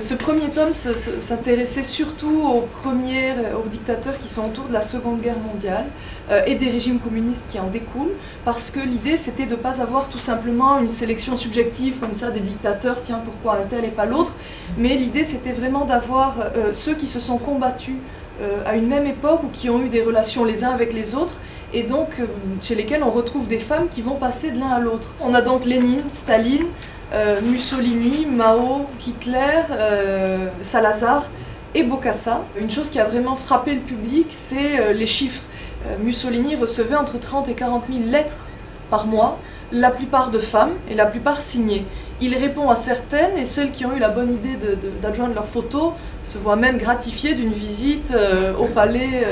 Ce premier tome s'intéressait surtout aux dictateurs qui sont autour de la Seconde Guerre mondiale et des régimes communistes qui en découlent, parce que l'idée c'était de ne pas avoir tout simplement une sélection subjective comme ça des dictateurs, tiens pourquoi un tel et pas l'autre, mais l'idée c'était vraiment d'avoir ceux qui se sont combattus à une même époque ou qui ont eu des relations les uns avec les autres, et donc chez lesquels on retrouve des femmes qui vont passer de l'un à l'autre. On a donc Lénine, Staline, Mussolini, Mao, Hitler, Salazar et Bokassa. Une chose qui a vraiment frappé le public, c'est les chiffres. Mussolini recevait entre 30 et 40 000 lettres par mois, la plupart de femmes et la plupart signées. Il répond à certaines, et celles qui ont eu la bonne idée d'adjoindre leurs photos se voient même gratifiées d'une visite au palais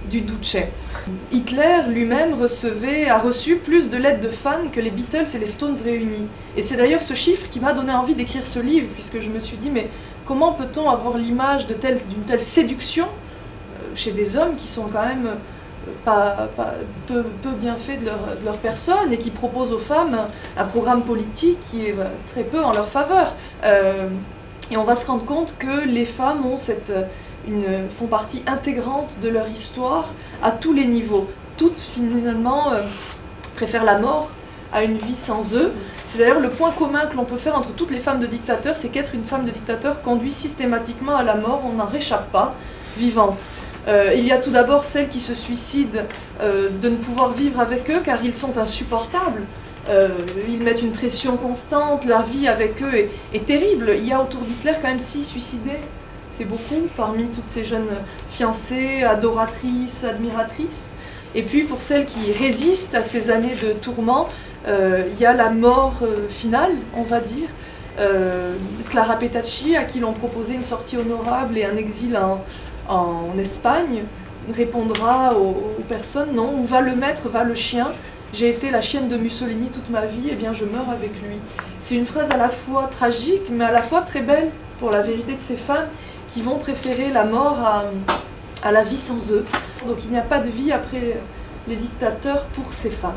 du Duce. Hitler lui-même a reçu plus de lettres de fans que les Beatles et les Stones réunis. Et c'est d'ailleurs ce chiffre qui m'a donné envie d'écrire ce livre, puisque je me suis dit, mais comment peut-on avoir l'image d'une telle séduction chez des hommes qui sont quand même peu bien faits de leur personne et qui proposent aux femmes un programme politique qui est très peu en leur faveur. Et on va se rendre compte que les femmes font partie intégrante de leur histoire à tous les niveaux. Toutes finalement préfèrent la mort à une vie sans eux. C'est d'ailleurs le point commun que l'on peut faire entre toutes les femmes de dictateurs, c'est qu'être une femme de dictateur conduit systématiquement à la mort, on n'en réchappe pas vivante. Il y a tout d'abord celles qui se suicident de ne pouvoir vivre avec eux car ils sont insupportables. Ils mettent une pression constante, leur vie avec eux est terrible. Il y a autour d'Hitler quand même 6 suicidés. C'est beaucoup, parmi toutes ces jeunes fiancées, adoratrices, admiratrices. Et puis pour celles qui résistent à ces années de tourments, il y a la mort finale, on va dire. Clara Petacci, à qui l'on proposait une sortie honorable et un exil en Espagne, répondra aux personnes, non, où va le maître, va le chien. J'ai été la chienne de Mussolini toute ma vie, et bien je meurs avec lui. C'est une phrase à la fois tragique, mais à la fois très belle pour la vérité de ces femmes qui vont préférer la mort à la vie sans eux. Donc il n'y a pas de vie après les dictateurs pour ces femmes.